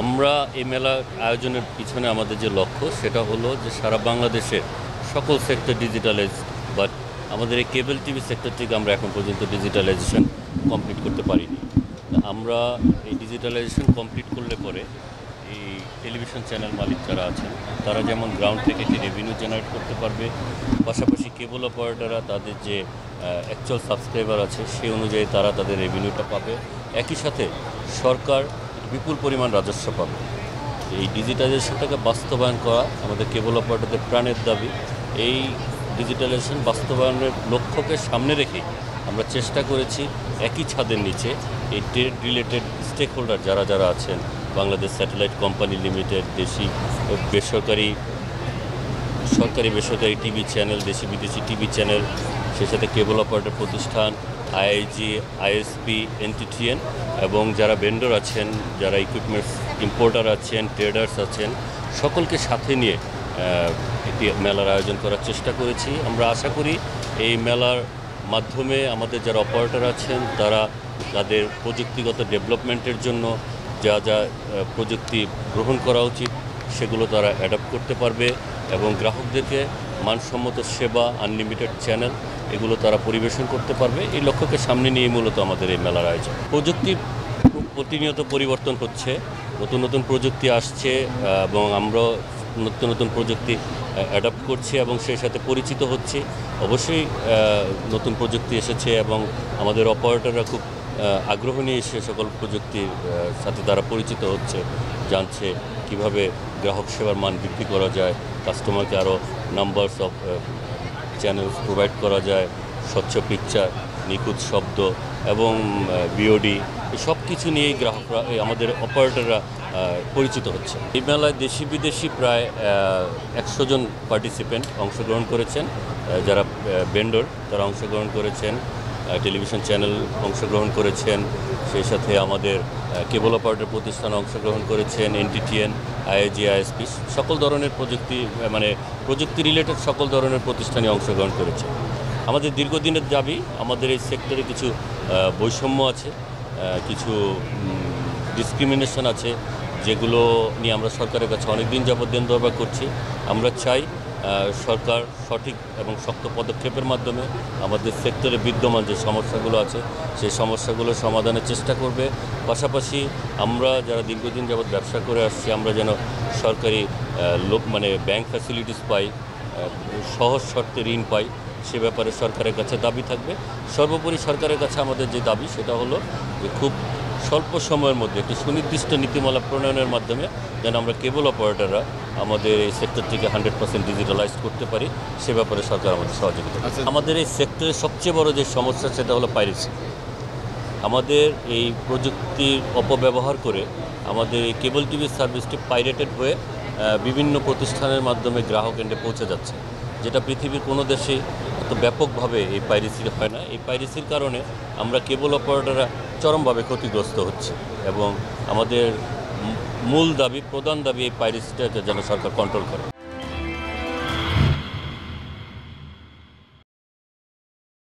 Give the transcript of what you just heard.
আমরা এই মেলা আয়োজনের পিছনে আমাদের যে লক্ষ্য সেটা হলো যে সারা বাংলাদেশের সকল সেক্টর ডিজিটালাইজ, বাট আমাদের এই কেবল টিভি সেক্টরটিকে আমরা এখন পর্যন্ত ডিজিটালাইজেশন কমপ্লিট করতে পারিনি। আমরা এই ডিজিটালাইজেশন কমপ্লিট করলে পরে এই টেলিভিশন চ্যানেল মালিক যারা আছেন তারা যেমন গ্রাউন্ড থেকে একটি রেভিনিউ জেনারেট করতে পারবে, পাশাপাশি কেবল অপারেটররা তাদের যে অ্যাকচুয়াল সাবস্ক্রাইবার আছে সেই অনুযায়ী তারা তাদের রেভিনিউটা পাবে। একই সাথে সরকার বিপুল পরিমাণ রাজস্ব পাবে। এই ডিজিটালাইজেশনটাকে বাস্তবায়ন করা আমাদের কেবল অপারেটরদের প্রাণের দাবি। এই ডিজিটালাইজেশন বাস্তবায়নের লক্ষ্যকে সামনে রেখে আমরা চেষ্টা করেছি একই ছাদের নিচে এই ট্রেড রিলেটেড স্টেক হোল্ডার যারা যারা আছেন, বাংলাদেশ স্যাটেলাইট কোম্পানি লিমিটেড, দেশি বেসরকারি সরকারি বেসরকারি টিভি চ্যানেল, দেশি বিদেশি টিভি চ্যানেল, সেই সাথে কেবল অপারেটর প্রতিষ্ঠান, আইআইজি, আইএসপি, এনটিটিএন এবং যারা ভেন্ডর আছেন, যারা ইকুইপমেন্টস ইম্পোর্টার আছেন, ট্রেডার্স আছেন, সকলকে সাথে নিয়ে একটি মেলার আয়োজন করার চেষ্টা করেছি। আমরা আশা করি এই মেলার মাধ্যমে আমাদের যারা অপারেটর আছেন তারা তাদের প্রযুক্তিগত ডেভেলপমেন্টের জন্য যা যা প্রযুক্তি গ্রহণ করা উচিত সেগুলো তারা অ্যাডাপ্ট করতে পারবে এবং গ্রাহকদেরকে মানসম্মত সেবা, আনলিমিটেড চ্যানেল এগুলো তারা পরিবেশন করতে পারবে। এই লক্ষ্যকে সামনে নিয়ে মূলত আমাদের এই মেলার আয়োজন। প্রযুক্তি প্রতিনিয়ত পরিবর্তন হচ্ছে, নতুন নতুন প্রযুক্তি আসছে এবং আমরা নতুন নতুন প্রযুক্তি অ্যাডাপ্ট করছি এবং সেই সাথে পরিচিত হচ্ছি। অবশ্যই নতুন প্রযুক্তি এসেছে এবং আমাদের অপারেটররা খুব আগ্রহ নিয়ে সে সকল প্রযুক্তির সাথে তারা পরিচিত হচ্ছে, জানছে কিভাবে গ্রাহক সেবার মান বৃদ্ধি করা যায়, কাস্টমারকে আরও নাম্বারস অফ চ্যানেলস প্রোভাইড করা যায়, স্বচ্ছ পিকচার, নিখুঁত শব্দ এবং বিওডি, সব কিছু নিয়েই গ্রাহকরা আমাদের অপারেটররা পরিচিত হচ্ছে। এই মেলায় দেশি বিদেশি প্রায় 100 জন পার্টিসিপেন্ট অংশগ্রহণ করেছেন, যারা ভেন্ডর তারা অংশগ্রহণ করেছেন, টেলিভিশন চ্যানেল অংশগ্রহণ করেছেন, সেই সাথে আমাদের কেবল অপারেটর প্রতিষ্ঠান অংশগ্রহণ করেছেন, এনটিটিএন, আইআইজি, আইএসপি, সকল ধরনের প্রযুক্তি রিলেটেড সকল ধরনের প্রতিষ্ঠানে অংশগ্রহণ করেছে। আমাদের দীর্ঘদিনের দাবি, আমাদের এই সেক্টরে কিছু বৈষম্য আছে, কিছু ডিসক্রিমিনেশন আছে, যেগুলো নিয়ে আমরা সরকারের কাছে অনেক দিন যাবৎ দেন দরবার করছি। আমরা চাই সরকার সঠিক এবং শক্ত পদক্ষেপের মাধ্যমে আমাদের সেক্টরে বিদ্যমান যে সমস্যাগুলো আছে সেই সমস্যাগুলো সমাধানের চেষ্টা করবে। পাশাপাশি আমরা যারা দীর্ঘদিন যাবৎ ব্যবসা করে আসছি আমরা যেন সরকারি ব্যাংক ফ্যাসিলিটিস পাই, সহজ শর্তে ঋণ পাই, সে ব্যাপারে সরকারের কাছে দাবি থাকবে। সর্বোপরি সরকারের কাছে আমাদের যে দাবি সেটা হলো যে খুব স্বল্প সময়ের মধ্যে একটি সুনির্দিষ্ট নীতিমালা প্রণয়নের মাধ্যমে যেন আমরা কেবল অপারেটররা আমাদের এই সেক্টরটিকে 100% ডিজিটালাইজ করতে পারি, সে ব্যাপারে সরকার আমাদের সহযোগিতা করবে। আমাদের এই সেক্টরের সবচেয়ে বড় যে সমস্যা সেটা হলো পাইরেসি। আমাদের এই প্রযুক্তির অপব্যবহার করে আমাদের এই কেবল টিভি সার্ভিসটি পাইরেটেড হয়ে বিভিন্ন প্রতিষ্ঠানের মাধ্যমে গ্রাহক এন্ডে পৌঁছে যাচ্ছে, যেটা পৃথিবীর কোনো দেশে এত ব্যাপকভাবে এই পাইরেসি হয় না। এই পাইরেসির কারণে আমরা কেবল অপারেটররা চরমভাবে ক্ষতিগ্রস্ত হচ্ছে এবং আমাদের মূল দাবি, প্রধান দাবি এই পাইরেসিটাকে যেন সরকার কন্ট্রোল করে।